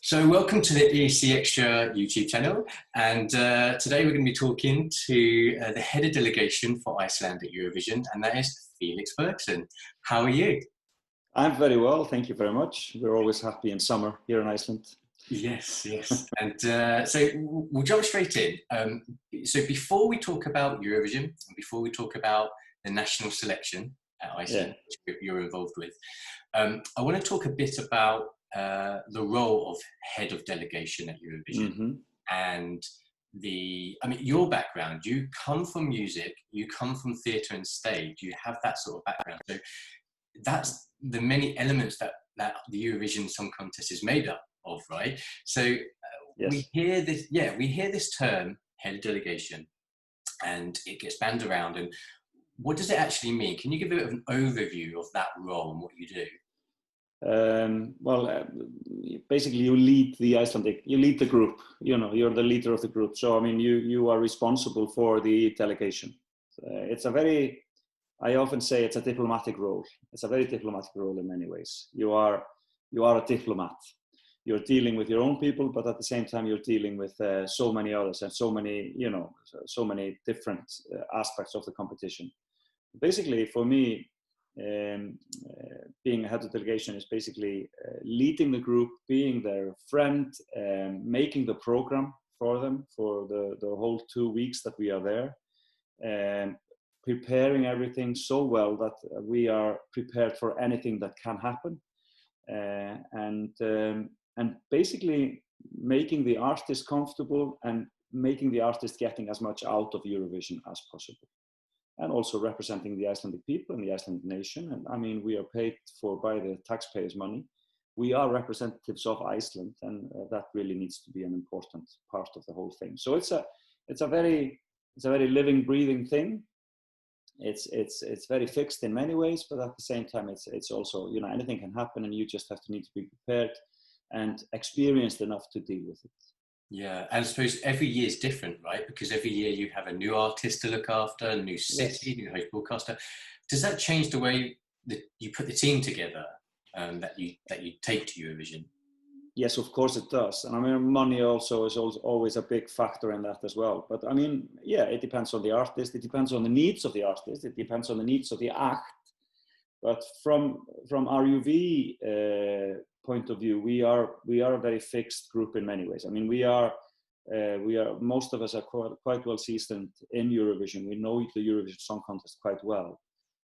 So welcome to the ESCXTRA YouTube channel, and today we're going to be talking to the head of delegation for Iceland at Eurovision, and that is Felix Bergsson. How are you? I'm very well, thank you very much. We're always happy in summer here in Iceland. Yes. And so we'll jump straight in. So before we talk about Eurovision, and before we talk about the national selection at Iceland, which you're involved with, I want to talk a bit about the role of head of delegation at Eurovision and your background. You come from music, you come from theatre and stage, you have that sort of background. So that's the many elements that the Eurovision Song Contest is made up of, right? So we hear this term, head of delegation, and it gets banned around. And what does it actually mean? Can you give a bit of an overview of that role and what you do? Basically you lead the Icelandic, you lead the group, you're the leader of the group. So, I mean, you are responsible for the delegation. I often say it's a diplomatic role. It's a very diplomatic role in many ways. You are a diplomat. You're dealing with your own people, but at the same time, you're dealing with so many others and so many different aspects of the competition. Basically, for me, being a head of delegation is basically leading the group, being their friend, making the program for them for the whole 2 weeks that we are there, and preparing everything so well that we are prepared for anything that can happen, and basically making the artist comfortable and making the artist getting as much out of Eurovision as possible. And also representing the Icelandic people and the Icelandic nation. And I mean, we are paid for by the taxpayers' money. We are representatives of Iceland, and that really needs to be an important part of the whole thing. So it's a very living, breathing thing. It's very fixed in many ways, but at the same time, it's also, anything can happen, and you just need to be prepared and experienced enough to deal with it. Yeah, and I suppose every year is different, right? Because every year you have a new artist to look after, a new city, new host broadcaster. Does that change the way that you put the team together, that you take to Eurovision? Yes, of course it does. And I mean, money also is always a big factor in that as well. But I mean, yeah, it depends on the artist. It depends on the needs of the artist. It depends on the needs of the act. But from RUV point of view, we are a very fixed group in many ways. I mean, we are most of us are quite well seasoned in Eurovision. We know the Eurovision Song Contest quite well,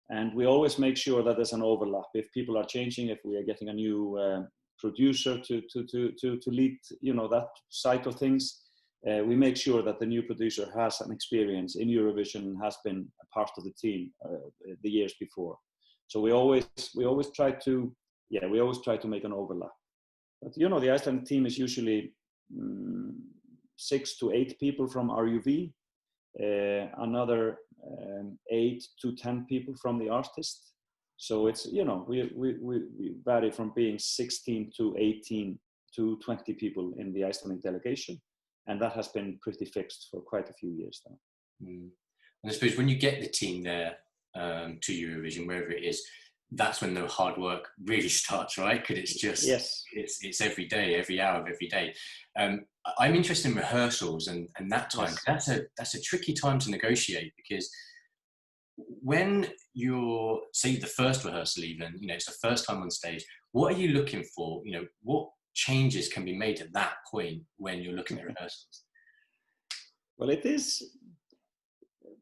and we always make sure that there's an overlap. If people are changing, if we are getting a new producer to lead, that side of things, we make sure that the new producer has an experience in Eurovision and has been a part of the team the years before. So we always try to make an overlap. But the Icelandic team is usually 6 to 8 people from RUV, another 8 to 10 people from the artist. So it's we vary from being 16 to 18 to 20 people in the Icelandic delegation, and that has been pretty fixed for quite a few years now. And I suppose when you get the team there to Eurovision, wherever it is, that's when the hard work really starts, right? Because it's just it's every day, every hour of every day. I'm interested in rehearsals and that time. That's a tricky time to negotiate, because when you're, say, the first rehearsal, even it's the first time on stage, what are you looking for? What changes can be made at that point when you're looking at rehearsals? Well, it is.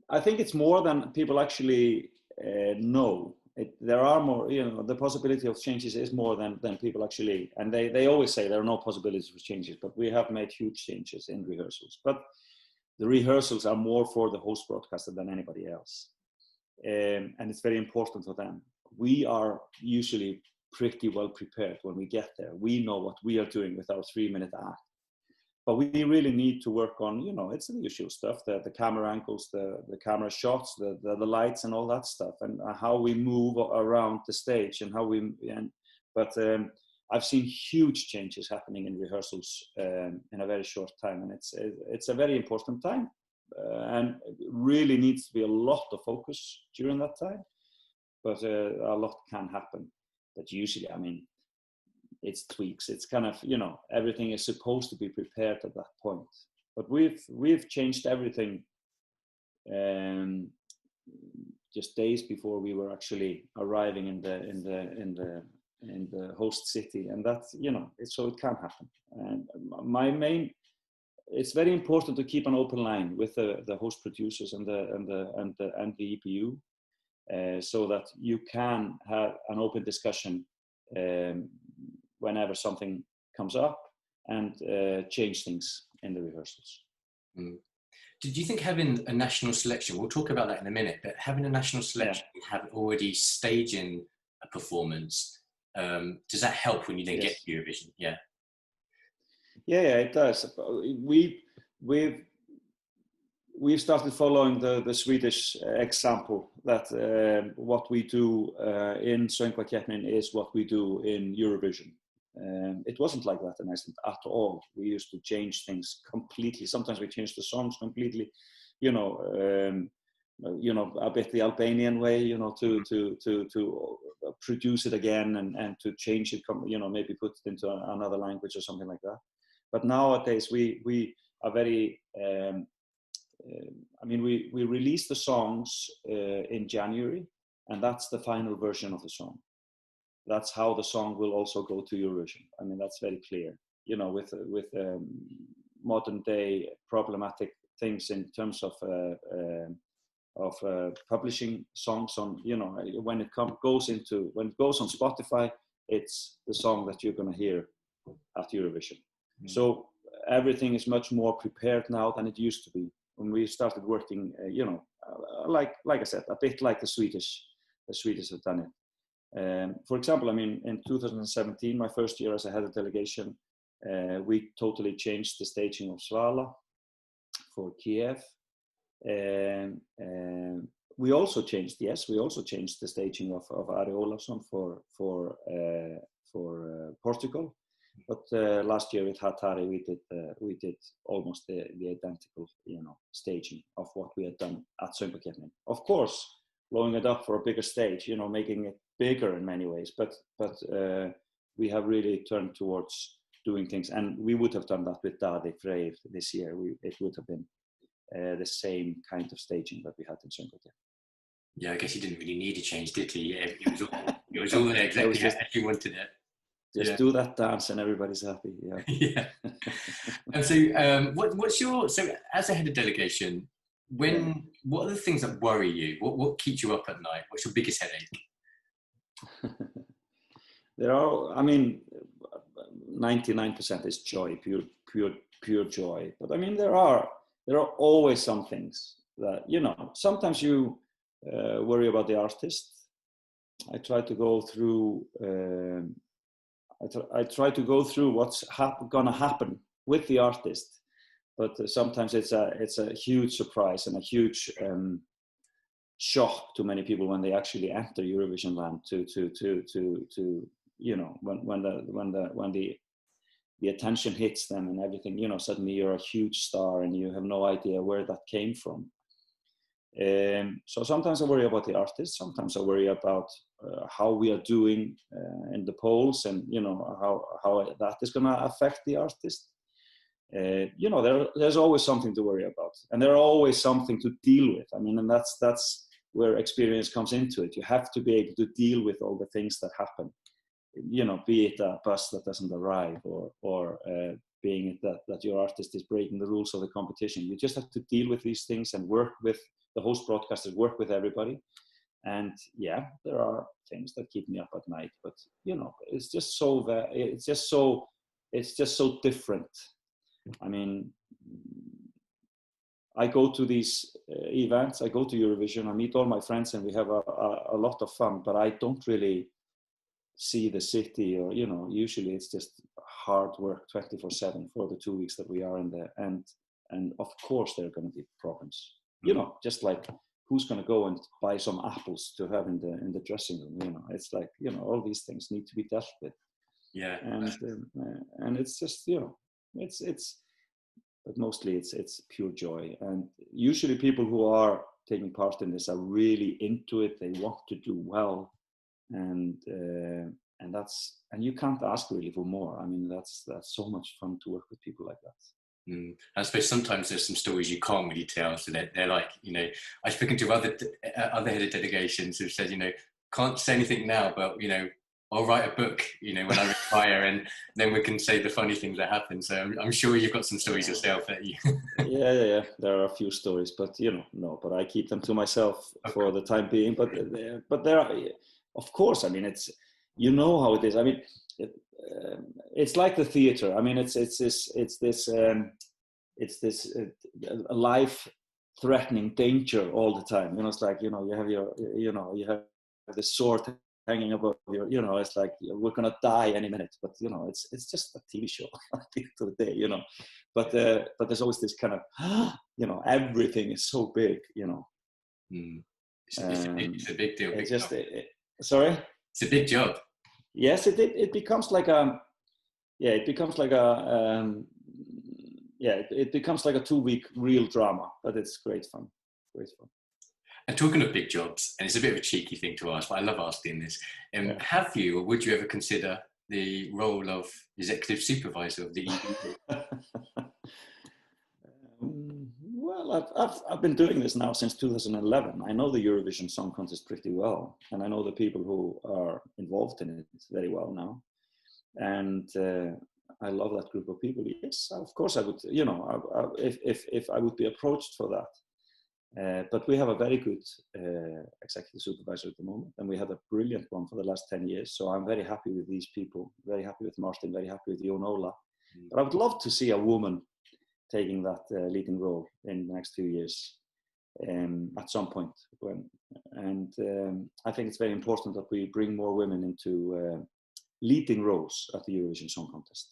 I think it's more than people actually know. There are more, the possibility of changes is more than people actually, and they always say there are no possibilities for changes, but we have made huge changes in rehearsals. But the rehearsals are more for the host broadcaster than anybody else. And it's very important for them. We are usually pretty well prepared when we get there. We know what we are doing with our 3-minute act. But we really need to work on, it's the usual stuff, the camera angles, the camera shots, the lights and all that stuff, and how we move around the stage and how but I've seen huge changes happening in rehearsals in a very short time, and it's a very important time, and it really needs to be a lot of focus during that time, but a lot can happen. But usually, I mean, it's tweaks. It's kind of, you know, everything is supposed to be prepared at that point. But we've changed everything just days before we were actually arriving in the host city, and that's, you know, so it can happen. And it's very important to keep an open line with the host producers and the EPU, so that you can have an open discussion whenever something comes up, and change things in the rehearsals. Mm. Did you think having a national selection, we'll talk about that in a minute, but having a national selection, have already staging a performance, does that help when you then get to Eurovision? Yeah. Yeah, it does. We've started following the Swedish example, that what we do in Söngvakeppnin is what we do in Eurovision. It wasn't like that in Iceland at all. We used to change things completely. Sometimes we changed the songs completely, you know, a bit the Albanian way, you know, to produce it again and to change it, you know, maybe put it into another language or something like that. But nowadays we are very, I mean, we release the songs in January, and that's the final version of the song. That's how the song will also go to Eurovision. I mean, that's very clear. You know, with modern day problematic things in terms of publishing songs on, you know, when it goes on Spotify, it's the song that you're going to hear at Eurovision. Mm-hmm. So everything is much more prepared now than it used to be when we started working. You know, like I said, a bit like the Swedish have done it. For example, I mean, in 2017, my first year as a head of delegation, we totally changed the staging of Svala for Kiev. We also changed the staging of Ari Ólafsson for Portugal. But last year with Hatari, we did almost the identical, you know, staging of what we had done at Söngvakeppnin. Of course, blowing it up for a bigger stage, you know, making it bigger in many ways. But we have really turned towards doing things, and we would have done that with Daði Freyr this year. It would have been the same kind of staging that we had in Söngvakeppnin. Yeah, I guess he didn't really need to change, did he? It was all there exactly as you wanted it. Just do that dance and everybody's happy. Yeah. Yeah. And so, so as a head of delegation, what are the things that worry you? What keeps you up at night? What's your biggest headache? There are, I mean, 99% is joy, pure joy. But I mean, there are always some things that, you know, sometimes you worry about the artist. I try to go through. I try to go through what's gonna happen with the artist, but sometimes it's a huge surprise and a huge shock to many people when they actually enter Eurovision land. To you know, when the attention hits them and everything, you know, suddenly you're a huge star and you have no idea where that came from. So sometimes I worry about the artist. Sometimes I worry about how we are doing in the polls, and you know how that is going to affect the artist. You know, there's always something to worry about, and there's always something to deal with. I mean, and that's where experience comes into it. You have to be able to deal with all the things that happen. You know, be it a bus that doesn't arrive, or being it that your artist is breaking the rules of the competition. You just have to deal with these things and work with the host broadcasters, work with everybody. And yeah, there are things that keep me up at night, but you know, it's just so different. I mean, I go to these events, I go to Eurovision, I meet all my friends, and we have a lot of fun, but I don't really see the city, or, you know, usually it's just hard work 24/7 for the 2 weeks that we are in there. And of course there are going to be problems, you know, just like who's going to go and buy some apples to have in the dressing room, you know. It's like, you know, all these things need to be dealt with. Yeah. And it's just, you know, but mostly it's pure joy. And usually people who are taking part in this are really into it. They want to do well, and and you can't ask really for more. I mean, that's so much fun to work with people like that. I suppose sometimes there's some stories you can't really tell, so they're like, you know, I've spoken to other head of delegations who've said, you know, can't say anything now, but you know, I'll write a book, you know, when I retire, and then we can say the funny things that happen. So I'm sure you've got some stories yourself that you. yeah. There are a few stories, but you know, no, but I keep them to myself for the time being. But there are, of course. I mean, it's, you know how it is. I mean, it's like the theater. I mean, it's this life-threatening danger all the time. You know, it's like, you know, you have the sword hanging above your, you know, it's like we're gonna die any minute, but you know, it's just a TV show at the end of the day, you know. But there's always this kind of, you know, everything is so big, you know. It's a big deal. It's just sorry. It's a big job. Yes, it becomes like a, yeah, it becomes like a, it becomes like a 2-week real drama, but it's great fun. And talking of big jobs, and it's a bit of a cheeky thing to ask, but I love asking this. Have you, or would you ever consider the role of executive supervisor of the EBU? Well, I've been doing this now since 2011. I know the Eurovision Song Contest pretty well, and I know the people who are involved in it very well now. And I love that group of people. Yes, of course I would. You know, if I would be approached for that. But we have a very good executive supervisor at the moment, and we had a brilliant one for the last 10 years. So I'm very happy with these people, very happy with Martin, very happy with Jon Ola. But I would love to see a woman taking that leading role in the next few years at some point. I think it's very important that we bring more women into leading roles at the Eurovision Song Contest.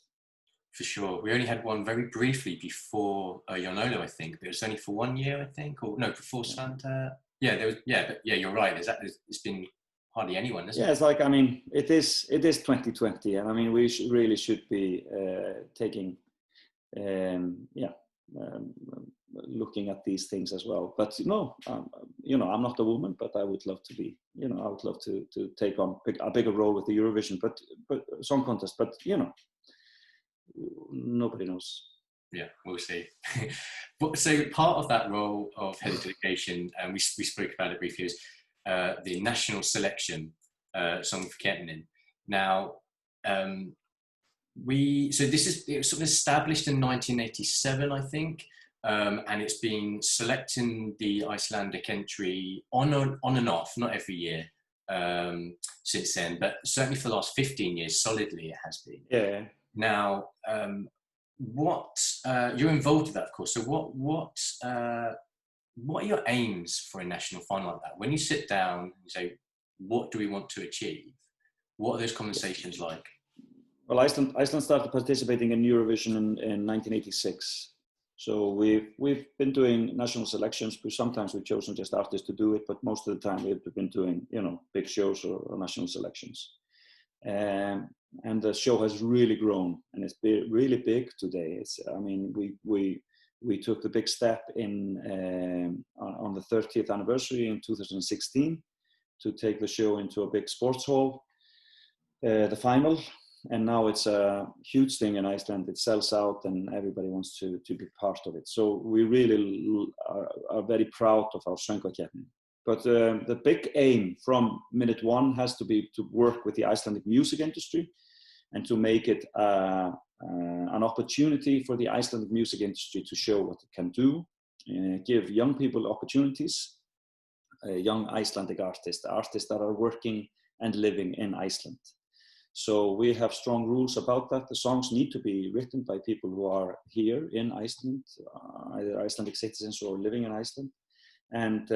For sure. We only had one very briefly before Jon Ola, I think, but it was only for 1 year, I think, or no, before Santa. Yeah, there was. Yeah, but yeah, you're right. It's been hardly anyone, isn't it? Yeah, it's like, I mean, it is 2020, and I mean, we really should be taking, looking at these things as well. But no, you know, I'm not a woman, but I would love to be. You know, I would love to take on a bigger role with the Eurovision, but Song Contest. But you know, nobody knows. Yeah, we'll see. So part of that role of head of delegation, and we spoke about it briefly, is the national selection, Söngvakeppnin. Now, it was sort of established in 1987, I think, and it's been selecting the Icelandic entry on and off, not every year since then, but certainly for the last 15 years, solidly it has been. Yeah. Now, you're involved with that, of course. So what are your aims for a national final like that? When you sit down and say, what do we want to achieve? What are those conversations like? Well, Iceland started participating in Eurovision in 1986. So we've been doing national selections, but sometimes we've chosen just artists to do it, but most of the time we've been doing, you know, big shows or national selections. And the show has really grown, and it's really big today. I mean, we took the big step on the 30th anniversary in 2016 to take the show into a big sports hall, the final, and now it's a huge thing in Iceland. It sells out, and everybody wants to be part of it. So we really are very proud of our Söngvakeppnin. But the big aim from minute one has to be to work with the Icelandic music industry and to make it an opportunity for the Icelandic music industry to show what it can do, give young people opportunities, young Icelandic artists that are working and living in Iceland. So we have strong rules about that. The songs need to be written by people who are here in Iceland, either Icelandic citizens or living in Iceland. And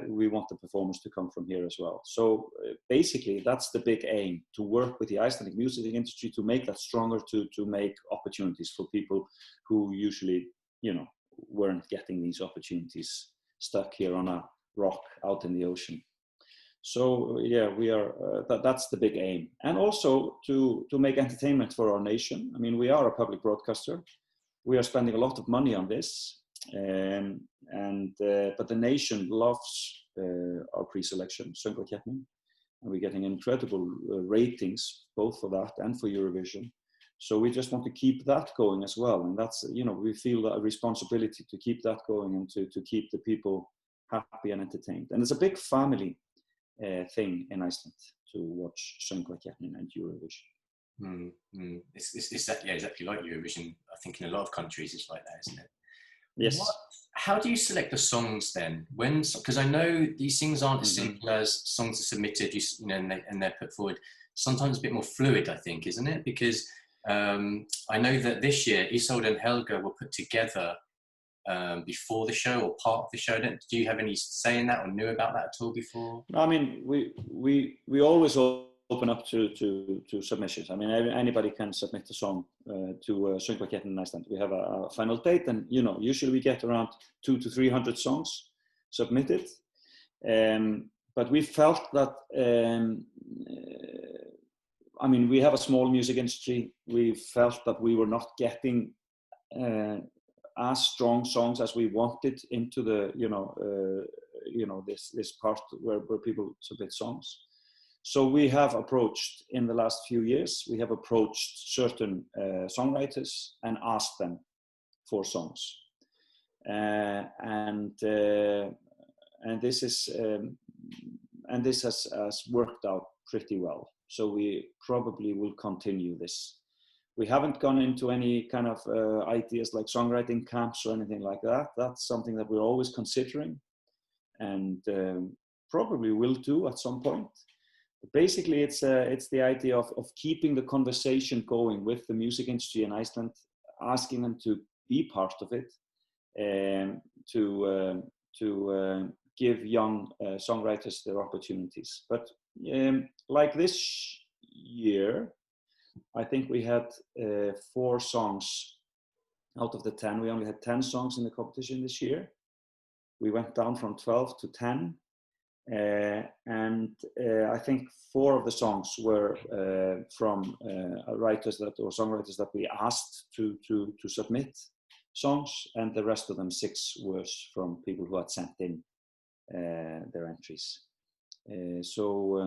we want the performers to come from here as well. So basically, that's the big aim, to work with the Icelandic music industry to make that stronger, to make opportunities for people who usually, you know, weren't getting these opportunities, stuck here on a rock out in the ocean. So yeah, we are. That's the big aim, and also to make entertainment for our nation. I mean, we are a public broadcaster. We are spending a lot of money on this. But the nation loves our pre-selection, Söngvakeppnin. and we're getting incredible ratings, both for that and for Eurovision. So we just want to keep that going as well. And that's, we feel that a responsibility to keep that going and to keep the people happy and entertained. And it's a big family thing in Iceland to watch Söngvakeppnin and Eurovision. It's exactly like Eurovision. I think in a lot of countries it's like that, isn't it? Yes. How do you select the songs then? Because I know these things aren't as simple as songs are submitted, and they're put forward. Sometimes a bit more fluid, I think, isn't it? Because I know that this year Isolde and Helga were put together before the show or part of the show. Do you have any say in that or knew about that at all before? I mean, we always open up to submissions. I mean, anybody can submit a song to Söngvakeppnin in Iceland. We have a final date, and usually we get around 200 to 300 songs submitted. But we felt that I mean, we have a small music industry. We felt that we were not getting as strong songs as we wanted into the this part where people submit songs. So we have approached, in the last few years, we have approached certain songwriters and asked them for songs, and this has worked out pretty well. So we probably will continue this. We haven't gone into any kind of ideas like songwriting camps or anything like that. That's something that we're always considering, and probably will do at some point. But basically, it's the idea of keeping the conversation going with the music industry in Iceland, asking them to be part of it, and to give young songwriters their opportunities. But like this year, I think we had 4 songs out of the 10. We only had 10 songs in the competition this year. We went down from 12 to 10. And I think 4 of the songs were from writers or songwriters that we asked to submit songs, and the rest of them 6 was from people who had sent in their entries. So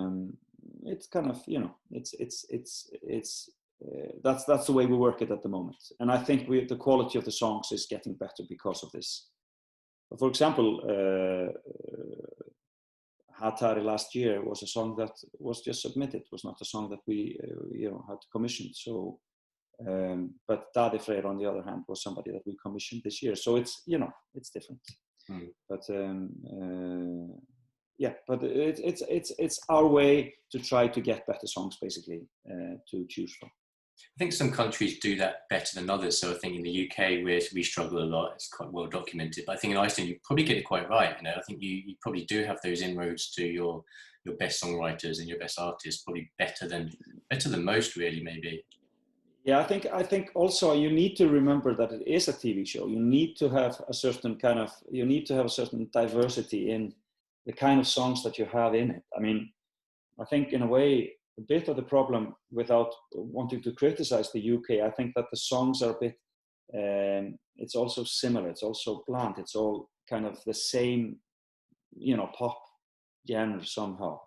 it's kind of that's the way we work it at the moment, and I think the quality of the songs is getting better because of this. For example, Hatari last year was a song that was just submitted. It was not a song that we had commissioned. So, but Daði Freyr, on the other hand, was somebody that we commissioned this year. So it's it's different. But yeah, but it's our way to try to get better songs, basically, to choose from. I think some countries do that better than others. So I think in the UK, we struggle a lot. It's quite well documented. But I think in Iceland, you probably get it quite right. I think you probably do have those inroads to your best songwriters and your best artists, probably better than most, really, maybe. Yeah, I think also you need to remember that it is a TV show. You need to have a certain diversity in the kind of songs that you have in it. I mean, I think in a way, a bit of the problem, without wanting to criticize the UK, I think that the songs are a bit, it's also similar, it's also bland, it's all kind of the same, pop genre somehow.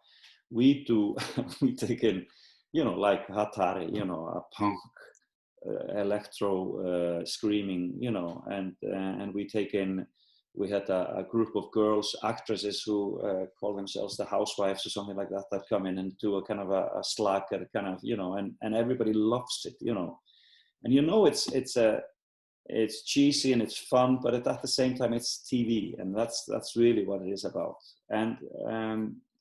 We take in, like Hatari, a punk, electro screaming, and we take in, we had a group of girls, actresses who call themselves the housewives or something like that, that come in and do a kind of a slacker kind of, and everybody loves it, and it's cheesy and it's fun, but at the same time it's TV, and that's really what it is about. And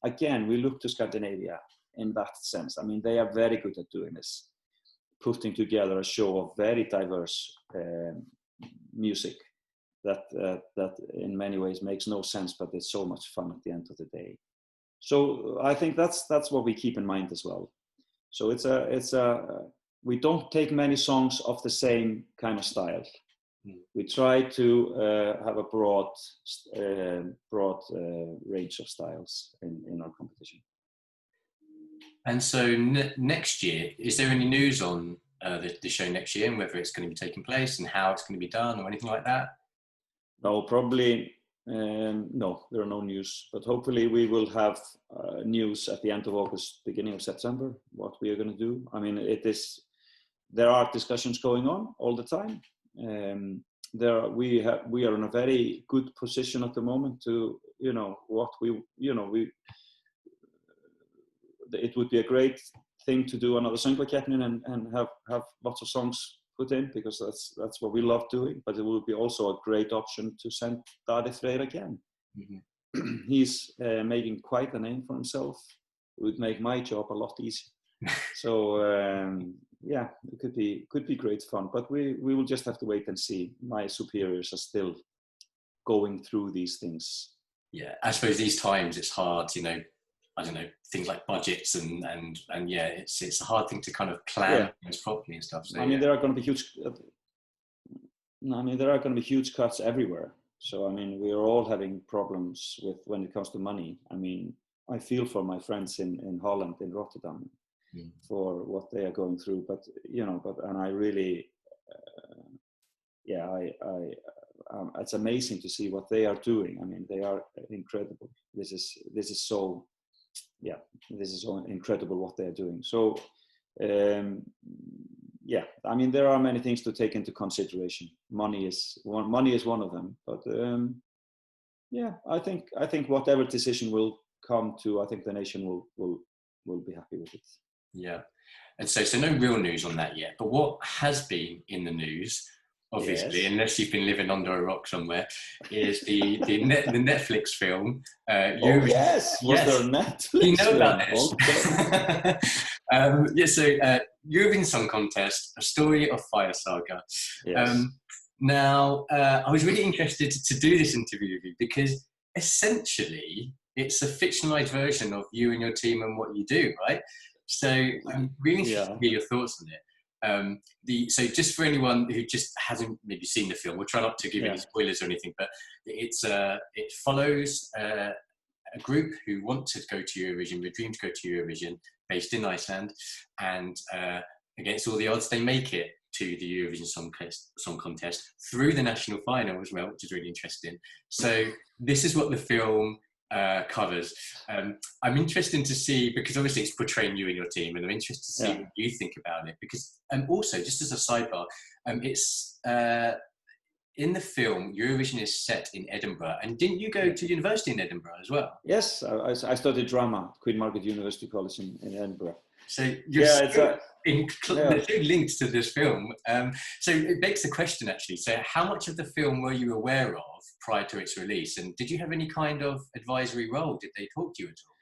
again, we look to Scandinavia in that sense. I mean, they are very good at doing this, putting together a show of very diverse music. That in many ways makes no sense, but it's so much fun at the end of the day. So I think that's what we keep in mind as well. So we don't take many songs of the same kind of style. We try to have a broad range of styles in our competition. And so next year, is there any news on the show next year, and whether it's going to be taking place and how it's going to be done or anything like that? No, probably No, there are no news, but hopefully we will have news at the end of August, beginning of September, what we are going to do. I mean, there are discussions going on all the time. We are in a very good position at the moment to, it would be a great thing to do another Söngvakeppnin and have lots of songs put in, because that's what we love doing. But it would be also a great option to send Daði Freyr again. Mm-hmm. He's making quite a name for himself. It would make my job a lot easier. So yeah, it could be great fun. But we will just have to wait and see. My superiors are still going through these things. Yeah, I suppose these times it's hard, I don't know, things like budgets and yeah, it's a hard thing to kind of plan things properly and stuff. So, I mean, there are going to be huge cuts everywhere. So, I mean, we are all having problems when it comes to money. I mean, I feel for my friends in Holland, in Rotterdam, for what they are going through. But, and I really, it's amazing to see what they are doing. I mean, they are incredible. This is so incredible what they're doing. So, I mean, there are many things to take into consideration. Money is one of them. But I think whatever decision will come to, I think the nation will be happy with it. Yeah, and so no real news on that yet. But what has been in the news, obviously, unless you've been living under a rock somewhere, is the Netflix film. Was there a Netflix? You know about this? So Eurovision Song Contest, A Story of Fire Saga. Yes. Now, I was really interested to do this interview with you because essentially it's a fictionalized version of you and your team and what you do, right? So I'm really interested to hear your thoughts on it. So just for anyone who just hasn't maybe seen the film, we'll try not to give any spoilers or anything, but it follows a group who want to go to Eurovision, with dream to go to Eurovision, based in Iceland, and against all the odds, they make it to the Eurovision Song Contest through the national final as well, which is really interesting. So this is what the film covers. I'm interested to see, because obviously it's portraying you and your team, and I'm interested to see what you think about it, because also, just as a sidebar, it's in the film, Eurovision is set in Edinburgh, and didn't you go to university in Edinburgh as well? Yes, I studied drama at Queen Margaret University College in Edinburgh. So you're so linked to this film. So it begs the question, actually. So how much of the film were you aware of prior to its release, and did you have any kind of advisory role? Did they talk to you at all?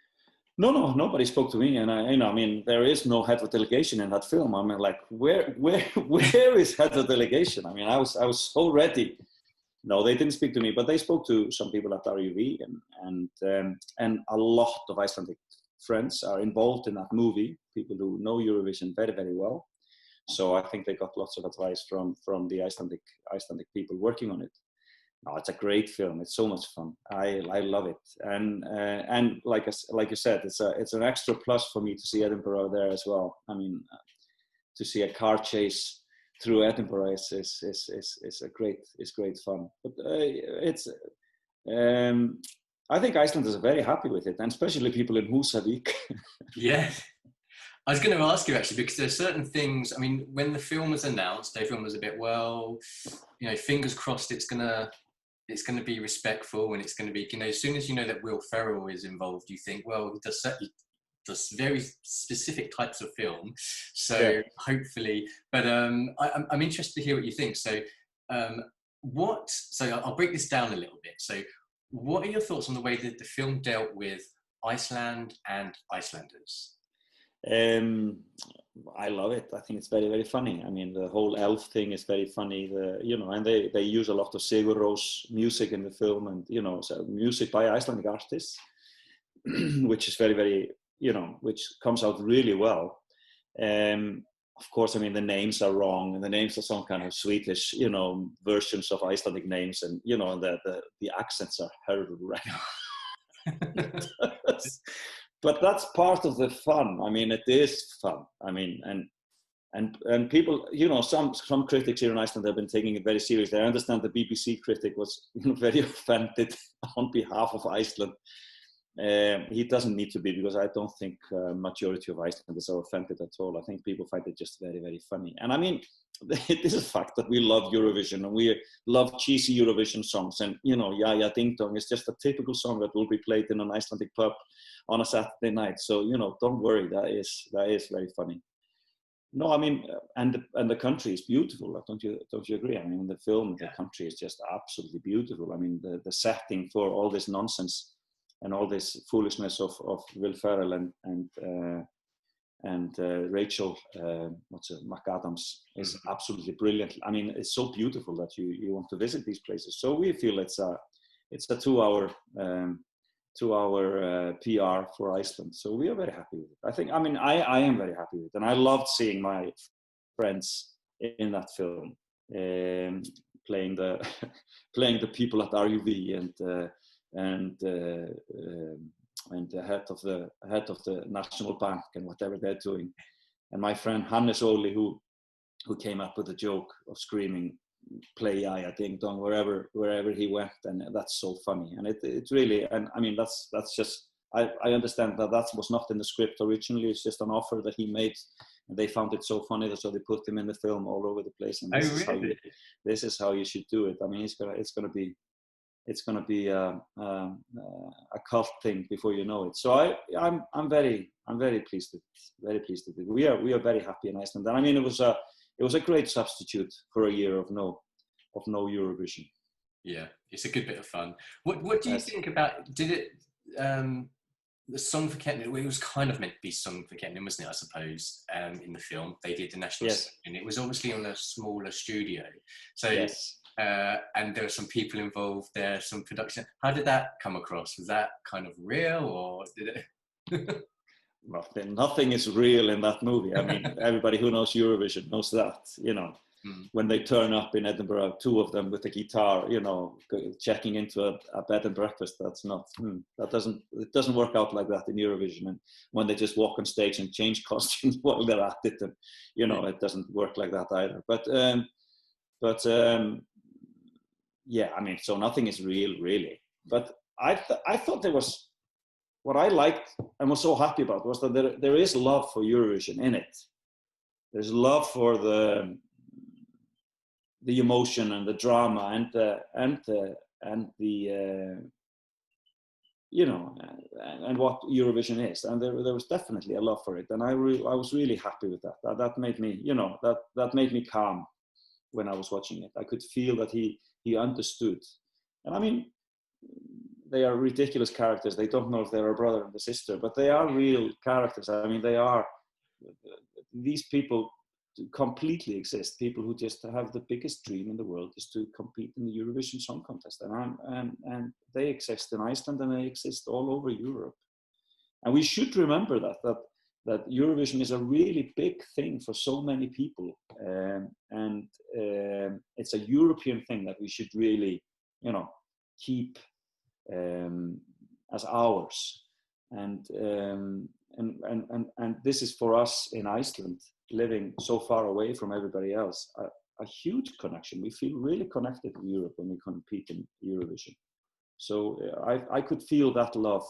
No, nobody spoke to me, and I mean, there is no head of delegation in that film. I mean, like, where is head of delegation? I mean, I was so ready. No, they didn't speak to me, but they spoke to some people at RUV, and a lot of Icelandic friends are involved in that movie. People who know Eurovision very, very well. So I think they got lots of advice from the Icelandic people working on it. No, it's a great film. It's so much fun. I love it. And like you said, it's an extra plus for me to see Edinburgh there as well. I mean, to see a car chase through Edinburgh is great fun. But I think Iceland is very happy with it, and especially people in Húsavík. Yeah. I was going to ask you, actually, because there's certain things. I mean, when the film was announced, everyone was a bit, fingers crossed it's going to be respectful, and it's going to be, as soon as you know that Will Ferrell is involved, you think, well, he does very specific types of film. So hopefully, but I'm interested to hear what you think. So I'll break this down a little bit. So what are your thoughts on the way that the film dealt with Iceland and Icelanders? I love it. I think it's very, very funny. I mean, the whole elf thing is very funny. And they use a lot of Sigur Rós music in the film, and so music by Icelandic artists, which is very, very, which comes out really well. Of course, I mean, the names are wrong, and the names are some kind of Swedish, versions of Icelandic names, and and the accents are horrendous. But that's part of the fun. I mean, it is fun. I mean, and And people, you know, some critics here in Iceland have been taking it very seriously. I understand the BBC critic was, you know, very offended on behalf of Iceland. He doesn't need to be, because I don't think majority of Icelanders are offended at all. I think people find it just very, very funny. And I mean, it is a fact that we love Eurovision, and we love cheesy Eurovision songs. And, you know, Ja Ja Ding Dong is just a typical song that will be played in an Icelandic pub on a Saturday night. So, you know, don't worry, that is very funny. No, I mean, and the country is beautiful. Don't you agree? I mean, in the film, the country is just absolutely beautiful. I mean, the setting for all this nonsense and all this foolishness of Will Ferrell and Rachel McAdams is absolutely brilliant. I mean, it's so beautiful that you want to visit these places. So we feel it's a 2-hour PR for Iceland. So we are very happy with it. I am very happy with it, and I loved seeing my friends in that film, playing the people at RUV and the head of the National Bank and whatever they're doing. And my friend Hannes Oli, who came up with a joke of screaming, "Play Ja Ja Ding Dong" wherever he went, and that's so funny. And it really, and I mean, that's just, I understand that was not in the script originally. It's just an offer that he made, and they found it so funny that so they put him in the film all over the place. And this is how you should do it. I mean, it's gonna be a cult thing before you know it. So I'm very pleased with it. We are very happy in Iceland. And I mean, it was a great substitute for a year of no Eurovision. Yeah, it's a good bit of fun. What do you think about, did it, the Söngvakeppnin, it was kind of meant to be Söngvakeppnin, wasn't it, I suppose, in the film. They did the national selection. It was obviously on a smaller studio. So, and there were some people involved there, some production. How did that come across? Was that kind of real, or did it... Well, nothing is real in that movie. I mean, everybody who knows Eurovision knows that, you know, when they turn up in Edinburgh, 2 of them with a guitar, you know, checking into a bed and breakfast, that's not, it doesn't work out like that in Eurovision. And when they just walk on stage and change costumes while they're at it, and, you know, it doesn't work like that either. But yeah, I mean, so nothing is real, really. But I thought there was, what I liked and was so happy about was that there is love for Eurovision in it. There's love for the emotion and the drama and the you know, and what Eurovision is. And there was definitely a love for it, and I was really happy with that. That made me, you know, that made me calm when I was watching it. I could feel that he understood. And I mean, they are ridiculous characters. They don't know if they're a brother and a sister, but they are real characters. I mean, these people completely exist. People who just have the biggest dream in the world is to compete in the Eurovision Song Contest. And they exist in Iceland, and they exist all over Europe. And we should remember that Eurovision is a really big thing for so many people. And it's a European thing that we should really, you know, keep as ours, and this is for us in Iceland, living so far away from everybody else, a huge connection. We feel really connected to Europe when we compete in Eurovision. So I could feel that love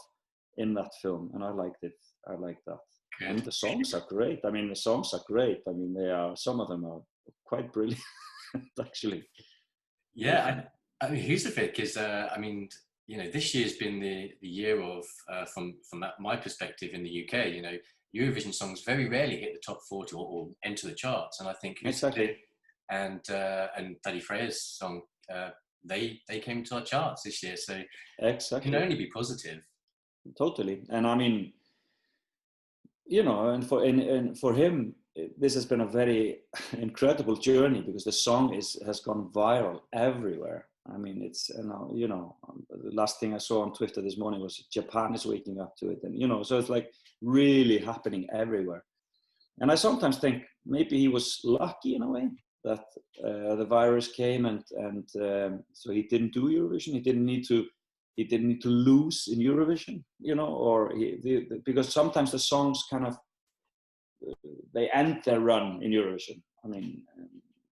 in that film, and I liked it. I like that. Good. And the songs are great. I mean, they are, some of them are quite brilliant, actually. Yeah, I mean, who's the fit? Because I mean, you know, this year's been the year of, from my perspective in the UK, you know, Eurovision songs very rarely hit the top 40 or enter the charts. And I think exactly. And Daddy Freya's song, they came to our charts this year. So exactly, it can only be positive. Totally. And I mean, you know, and for him, this has been a very incredible journey, because the song has gone viral everywhere. I mean, it's, you know, the last thing I saw on Twitter this morning was Japan is waking up to it. And, you know, so it's like really happening everywhere. And I sometimes think maybe he was lucky in a way that the virus came and so he didn't do Eurovision. He didn't need to lose in Eurovision, you know, or because sometimes the songs kind of they end their run in Eurovision. I mean,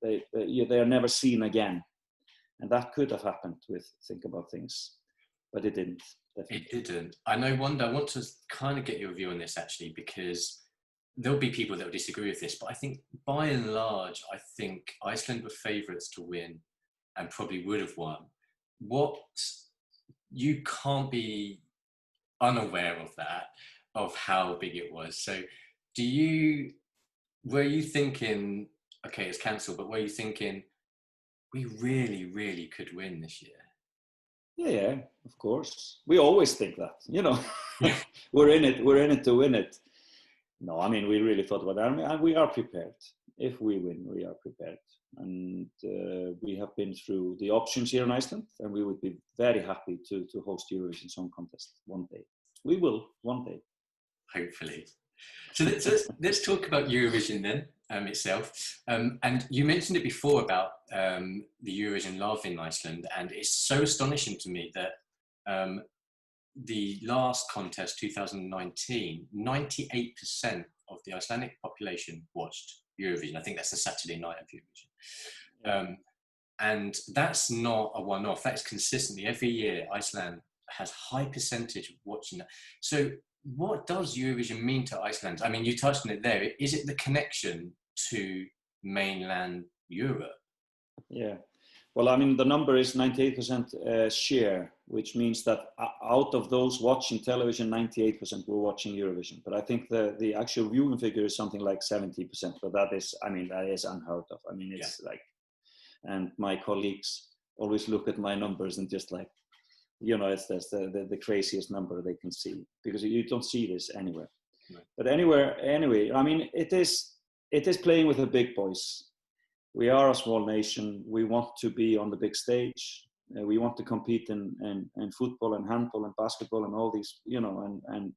they are never seen again, and that could have happened with Think About Things, but it didn't. Definitely. It didn't. And I want to kind of get your view on this actually, because there'll be people that will disagree with this, but I think by and large, I think Iceland were favourites to win and probably would have won. What you can't be unaware of that, of how big it was. So were you thinking, okay, it's cancelled, but were you thinking, we really, really could win this year? Yeah, of course. We always think that, you know, we're in it to win it. No, I mean, we really thought about that, and we are prepared. If we win, we are prepared. And we have been through the options here in Iceland, and we would be very happy to host Eurovision Song Contest one day. We will, one day. Hopefully. So let's talk about Eurovision then, itself. And you mentioned it before about the Eurovision love in Iceland, and it's so astonishing to me that the last contest, 2019, 98% of the Icelandic population watched Eurovision. I think that's the Saturday night of Eurovision. And that's not a one-off. That's consistently every year. Iceland has high percentage watching that. So what does Eurovision mean to Iceland? I mean, you touched on it there. Is it the connection to mainland Europe? Yeah. Well, I mean, the number is 98% share, which means that out of those watching television, 98% were watching Eurovision. But I think the actual viewing figure is something like 70%. But that is, I mean, that is unheard of. I mean, it's like, and my colleagues always look at my numbers and just like, you know, it's the craziest number they can see, because you don't see this anywhere. Right. But anyway, I mean, it is playing with the big boys. We are a small nation. We want to be on the big stage. We want to compete in football and handball and basketball and all these, you know, and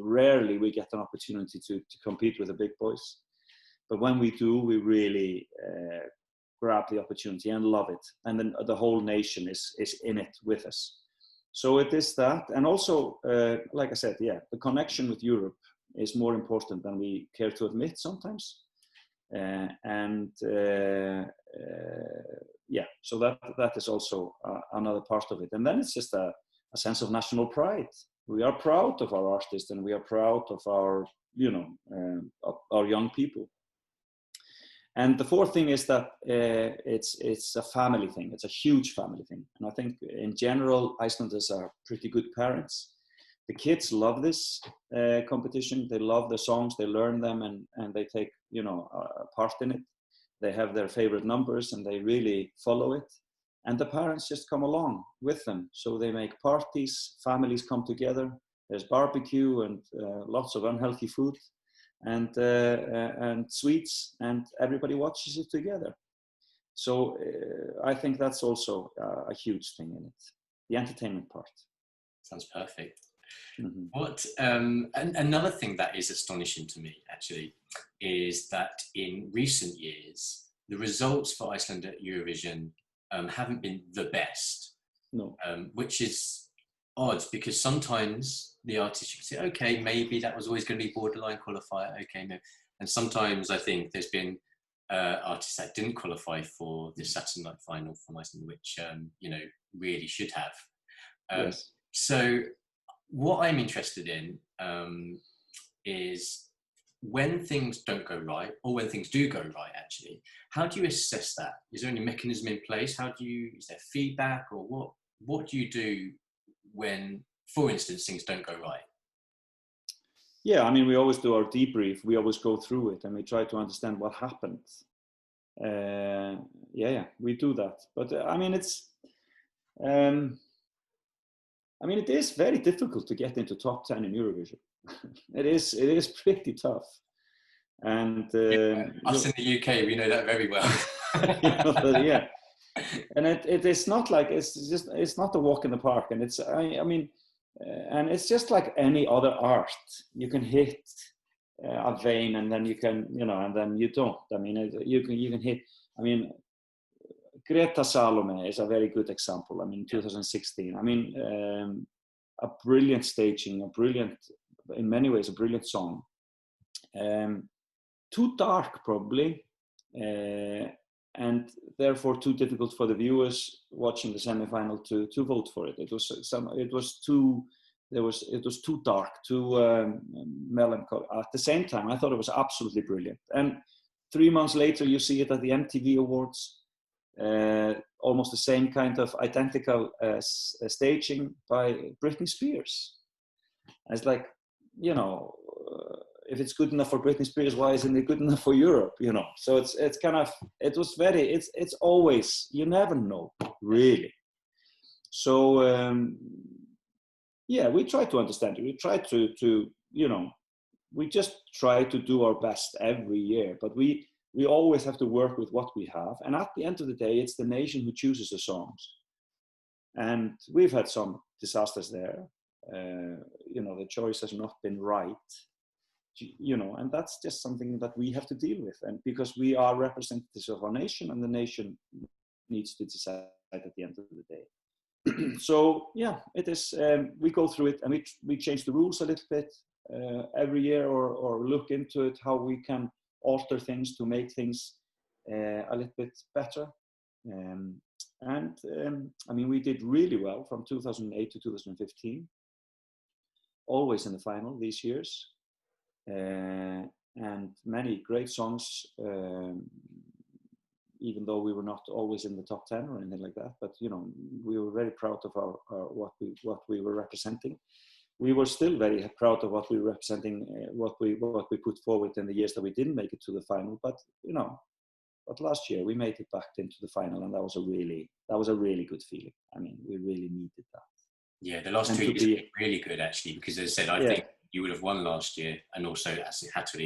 rarely we get an opportunity to compete with the big boys. But when we do, we really grab the opportunity and love it. And then the whole nation is in it with us. So it is that. And also, like I said, the connection with Europe is more important than we care to admit sometimes. So that is also another part of it. And then it's just a sense of national pride. We are proud of our artists, and we are proud of our, you know, of our young people. And the fourth thing is that it's a family thing. It's a huge family thing. And I think in general, Icelanders are pretty good parents. The kids love this competition. They love the songs. They learn them, and they take, you know, part in it. They have their favorite numbers, and they really follow it. And the parents just come along with them. So they make parties. Families come together. There's barbecue and lots of unhealthy food. And sweets, and everybody watches it together. So I think that's also a huge thing in it, the entertainment part. Sounds perfect. Mm-hmm. What and another thing that is astonishing to me actually is that in recent years the results for Iceland at Eurovision haven't been the best. No. Which is odd, because sometimes the artist, you can say, okay, maybe that was always going to be borderline qualifier, okay, no. And sometimes I think there's been artists that didn't qualify for the Saturday night final from Iceland, which, you know, really should have. Yes. So what I'm interested in is when things don't go right, or when things do go right, actually, how do you assess that? Is there any mechanism in place? Is there feedback, or what do you do when, for instance, things don't go right? Yeah, I mean, we always do our debrief. We always go through it, and we try to understand what happened. We do that. But I mean, it is very difficult to get into top 10 in Eurovision. It is pretty tough. And us in the UK, we know that very well. Yeah. And it is not like, it's not a walk in the park. And and it's just like any other art. You can hit a vein, and then you can, you know, and then you don't. I mean, you can hit, I mean, Greta Salome is a very good example. I mean, 2016, I mean, a brilliant staging, in many ways, a brilliant song. too dark probably, and therefore too difficult for the viewers watching the semi-final to vote for it. It was too dark, too melancholy. At the same time, I thought it was absolutely brilliant. And 3 months later, you see it at the MTV Awards, almost the same kind of identical staging by Britney Spears. And it's like, you know, if it's good enough for Britney Spears, why isn't it good enough for Europe? You know, so it's kind of, it's always, you never know really. So yeah, we try to understand it. We try to you know, we just try to do our best every year, but we always have to work with what we have. And at the end of the day, it's the nation who chooses the songs. And we've had some disasters there. You know, the choice has not been right, you know, and that's just something that we have to deal with. And because we are representatives of our nation, and the nation needs to decide at the end of the day. So yeah, it is, we go through it, and we change the rules a little bit every year, or look into it, how we can alter things to make things a little bit better. I mean, we did really well from 2008 to 2015, always in the final these years, and many great songs, even though we were not always in the top 10 or anything like that. But you know, we were very proud of our what we were representing. We were still very proud of what we were representing, what we put forward in the years that we didn't make it to the final. But you know, but last year we made it back into the final, and that was a really good feeling. I mean, we really needed that. Yeah, the last 2 years have been really good actually, because as I said, I think you would have won last year, and also as it had to,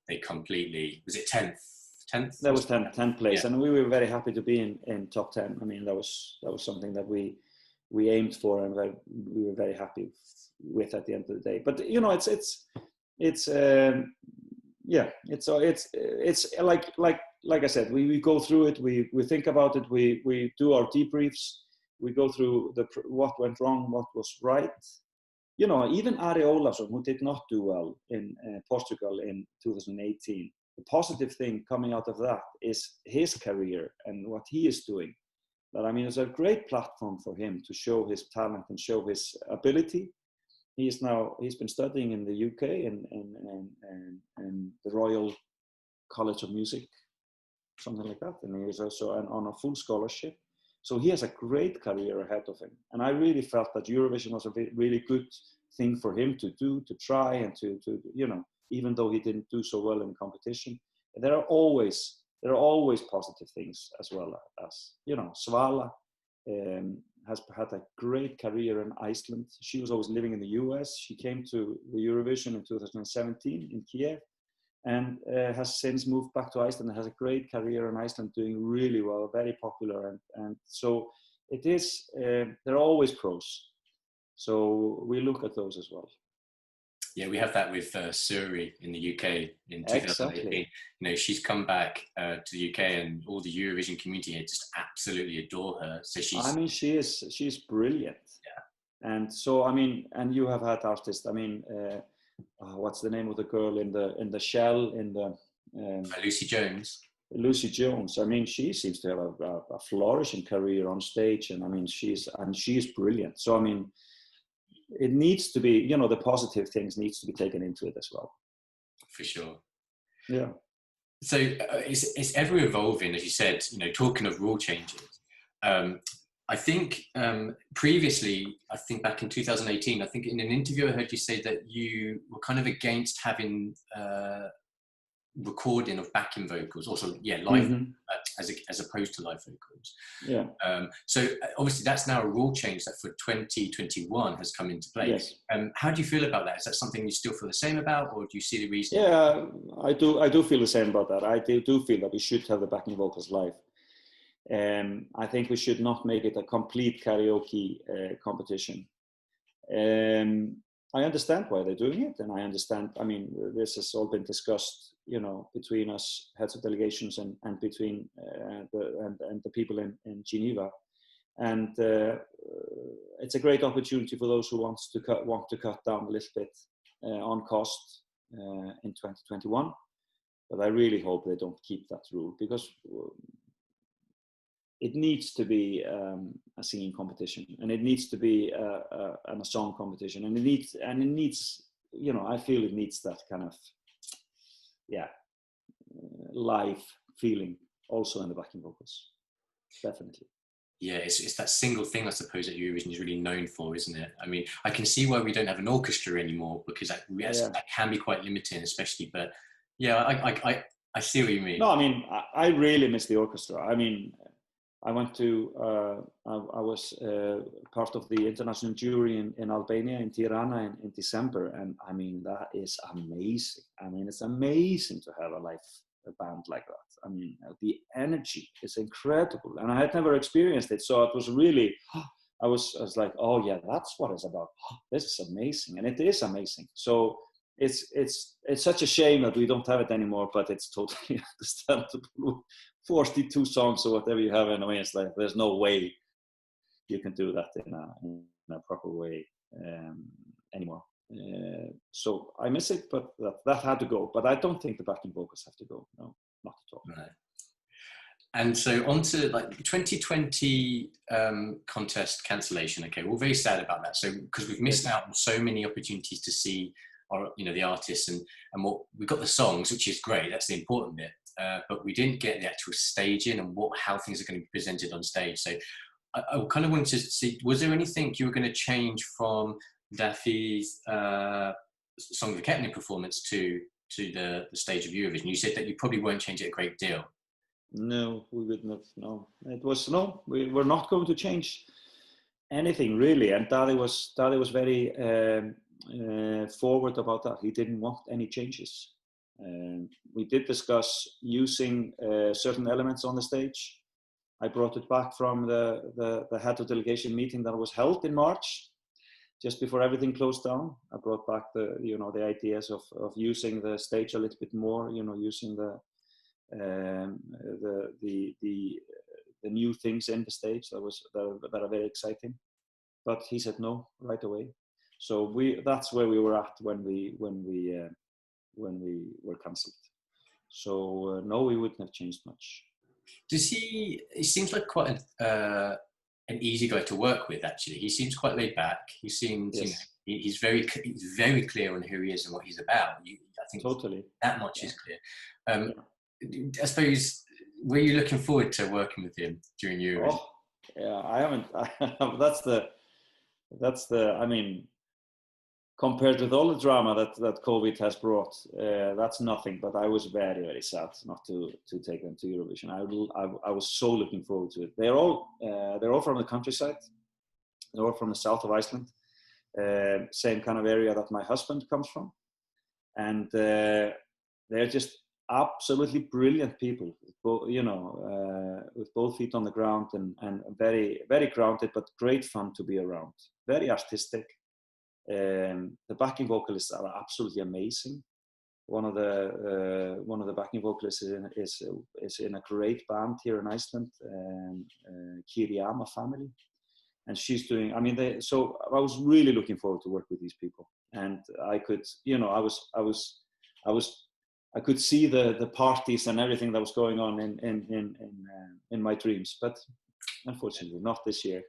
they completely, was it 10th? That was 10th place, yeah. And we were very happy to be in top 10. I mean, that was something that we aimed for, and we were very happy with at the end of the day. But you know, it's like I said, we go through it, we think about it, we do our debriefs, we go through what went wrong, what was right. You know, even Ari Ólafsson, who did not do well in Portugal in 2018, the positive thing coming out of that is his career and what he is doing. But I mean, it's a great platform for him to show his talent and show his ability. He's been studying in the UK and the Royal College of Music, something like that. And he is also on a full scholarship. So he has a great career ahead of him. And I really felt that Eurovision was a really good thing for him to do, to try, and to you know, even though he didn't do so well in competition. There are always positive things as well. As you know, Svala has had a great career in Iceland. She was always living in the US. She came to the Eurovision in 2017 in Kiev, and has since moved back to Iceland and has a great career in Iceland, doing really well, very popular. And so it is, there are always pros. So we look at those as well. Yeah, we have that with Suri in the UK in 2018. Exactly. You know, she's come back to the UK, and all the Eurovision community just absolutely adore her. So she's brilliant. Yeah. And so I mean, and you have had artists. I mean, what's the name of the girl in the shell in the Lucy Jones. Lucy Jones. I mean, she seems to have a flourishing career on stage, and I mean, she's brilliant. So I mean, it needs to be, you know, the positive things needs to be taken into it as well. For sure. Yeah. So it's ever evolving, as you said. You know, talking of rule changes. I think previously, I think back in 2018, I think in an interview I heard you say that you were kind of against having recording of backing vocals, also live, as opposed to live vocals. Yeah. So obviously that's now a rule change that for 2021 has come into play. Yes. How do you feel about that? Is that something you still feel the same about, or do you see the reason? Yeah, I do feel the same about that. I do feel that we should have the backing vocals live. I think we should not make it a complete karaoke competition. I understand why they're doing it, and I understand. I mean, this has all been discussed, you know, between us heads of delegations and between the people in Geneva, and it's a great opportunity for those who want to cut down a little bit on cost in 2021. But I really hope they don't keep that rule, because it needs to be a singing competition, and it needs to be a song competition, and it needs, you know, I feel it needs that kind of, live feeling also in the backing vocals, definitely. Yeah, it's that single thing, I suppose, that Eurovision is really known for, isn't it? I mean, I can see why we don't have an orchestra anymore, because that can be quite limiting, especially. But yeah, I see what you mean. No, I mean, I really miss the orchestra. I mean, I went to, I was part of the international jury in Albania, in Tirana, in December. And I mean, that is amazing. I mean, it's amazing to have a live band like that. I mean, the energy is incredible. And I had never experienced it. So it was really, I was like, oh yeah, that's what it's about. This is amazing. And it is amazing. So it's such a shame that we don't have it anymore, but it's totally understandable. 42 songs or whatever you have, in a way, it's like there's no way you can do that in a proper way anymore. So I miss it, but that had to go. But I don't think the backing vocals have to go. No, not at all. No. And so on to like 2020 contest cancellation. Okay, we're very sad about that. So because we've missed out on so many opportunities to see our, you know, the artists and what we got, the songs, which is great. That's the important bit. But we didn't get the actual staging and how things are going to be presented on stage. So I kind of wanted to see, was there anything you were going to change from Daffy's Söngvakeppnin performance to the stage of Eurovision? You said that you probably won't change it a great deal. No, we wouldn't have. No, we were not going to change anything really. And Daddy was very forward about that. He didn't want any changes. We did discuss using certain elements on the stage. I brought it back from the head of delegation meeting that was held in March, just before everything closed down. I brought back the ideas of using the stage a little bit more, using the new things in the stage that are very exciting. But he said no right away. So that's where we were at when we were cancelled. So no, we wouldn't have changed much. He seems like quite an easy guy to work with, actually. He seems quite laid back. He seems, he's very clear on who he is and what he's about. I think totally that much is clear. I suppose, were you looking forward to working with him during Eurovision? Oh, yeah, I haven't. I mean, compared with all the drama that COVID has brought, that's nothing. But I was very, very sad not to take them to Eurovision. I was so looking forward to it. They're all from the countryside. They're all from the south of Iceland, same kind of area that my husband comes from, and they're just absolutely brilliant people. With both feet on the ground and very, very grounded, but great fun to be around. Very artistic. The backing vocalists are absolutely amazing. One of the backing vocalists is in a great band here in Iceland, Kiriyama family, and she's doing. I mean, so I was really looking forward to work with these people, and I could, I could see the parties and everything that was going on in my dreams, but unfortunately not this year.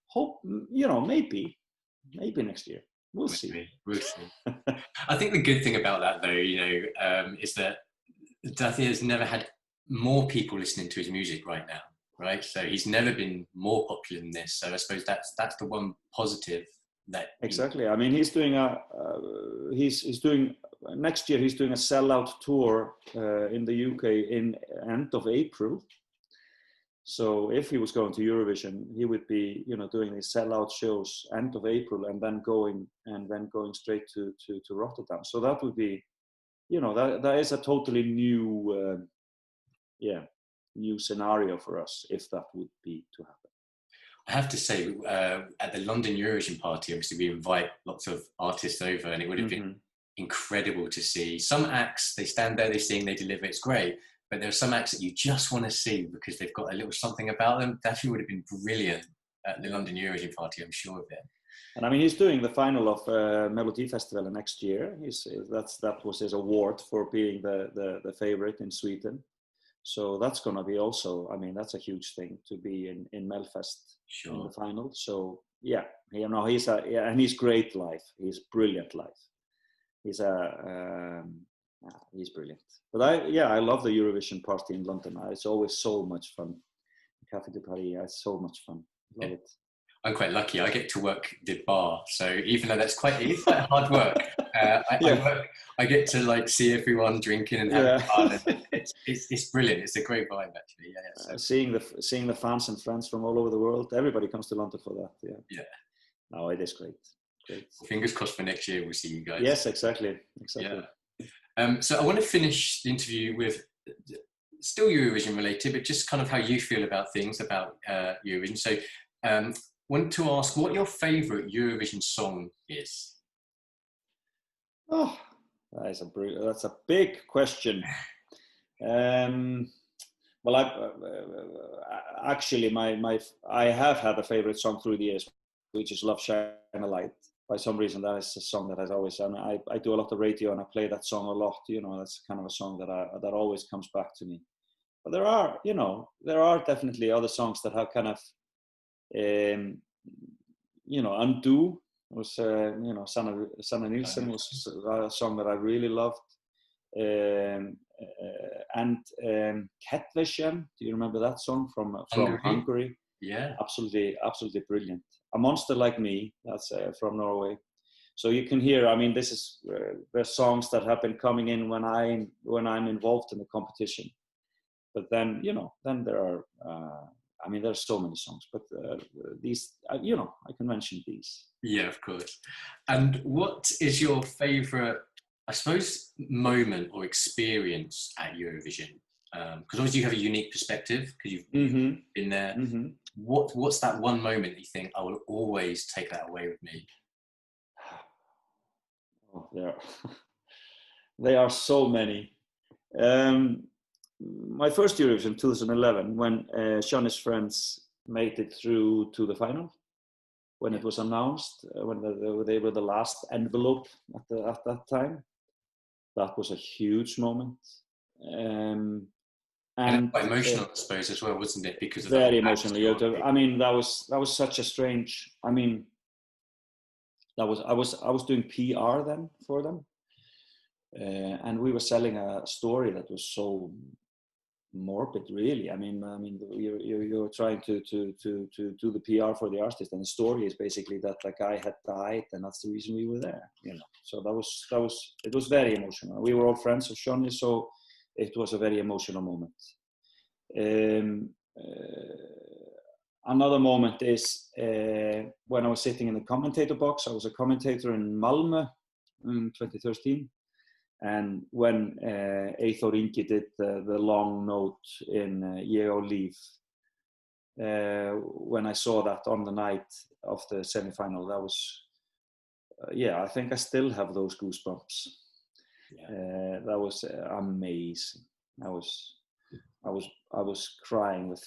Hope, maybe next year. We'll see. I think the good thing about that, though, is that Dathi has never had more people listening to his music right now, right? So he's never been more popular than this. So I suppose that's the one positive that. Exactly. I mean, he's doing next year. He's doing a sellout tour in the UK in end of April. So if he was going to Eurovision, he would be, doing these sellout shows end of April and then going straight to Rotterdam. So that would be, that is a totally new, new scenario for us if that would be to happen. I have to say, at the London Eurovision party, obviously we invite lots of artists over, and it would have been incredible to see. Some acts, they stand there, they sing, they deliver, it's great. But there are some acts that you just want to see because they've got a little something about them. That would have been brilliant at the London Eurovision party, I'm sure of it. And I mean, he's doing the final of Melody Festival next year. That was his award for being the favorite in Sweden. So that's going to be also, I mean, that's a huge thing to be in Melfest in the final. So yeah, you know, and he's great live. He's brilliant live. He's brilliant. But I love the Eurovision party in London. It's always so much fun. Café de Paris, it's so much fun. Love it. I'm quite lucky. I get to work the bar, so even though it's quite hard work, I get to like see everyone drinking and having fun. And it's brilliant. It's a great vibe, actually. So. Seeing the fans and friends from all over the world. Everybody comes to London for that. Yeah. No, it is great. Great. Fingers crossed for next year. We'll see you guys. Yes, exactly. Yeah. So I want to finish the interview with still Eurovision related, but just kind of how you feel about things about Eurovision. So. Want to ask what your favourite Eurovision song is? Oh, that's a big question. Well, actually, I have had a favourite song through the years, which is "Love Shine a Light." By some reason, that is a song that has always. I mean, I do a lot of radio and I play that song a lot. You know, that's kind of a song that always comes back to me. But there are definitely other songs that have kind of. Undo was Sanna Nielsen was a song that I really loved, and Kettvision. Do you remember that song from Hungary? Yeah, absolutely brilliant. A Monster Like Me, that's from Norway. So you can hear. I mean, this is the songs that have been coming in when I'm involved in the competition. But then there are. I mean, there's so many songs, but these, I can mention these. Yeah, of course. And what is your favourite, I suppose, moment or experience at Eurovision? Because obviously you have a unique perspective because you've been there. Mm-hmm. What's that one moment that you think I will always take that away with me? Oh, there are so many. My first Eurovision, 2011, when Johnny's Friends made it through to the final, when it was announced, when they were the last envelope at that time, that was a huge moment. And quite emotional, I suppose, as well, wasn't it? Because of very emotional. I mean, that was such a strange. I mean, I was doing PR then for them, and we were selling a story that was so morbid, really. I mean, you're trying to do the PR for the artist, and the story is basically that the guy had died, and that's the reason we were there. So it was very emotional. We were all friends of Johnny, so it was a very emotional moment. Another moment is when I was sitting in the commentator box. I was a commentator in Malmö in 2013. And when Eyþór Ingi did the long note in Ég á líf, when I saw that on the night of the semi-final, that was, I think I still have those goosebumps. Yeah. That was amazing. I was crying with,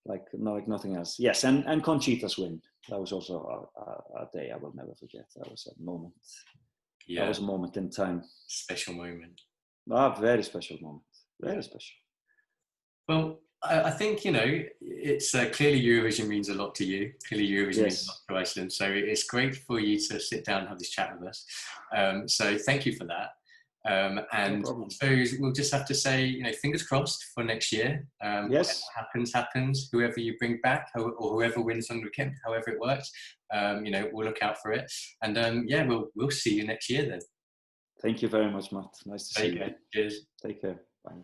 like nothing else. Yes, and Conchita's win. That was also a day I will never forget. That was a moment. Yeah. That was a moment in time. Special moment. Very special moment. Very special. Well, I think, it's clearly Eurovision means a lot to you. Clearly Eurovision means a lot to Iceland. So it's great for you to sit down and have this chat with us. So thank you for that. And no so we'll just have to say, fingers crossed for next year. Yes. Whatever happens, whoever you bring back or whoever wins Söngvakeppnin, however it works, we'll look out for it. And we'll see you next year then. Thank you very much, Matt. Nice to see you. Cheers. Take care. Bye.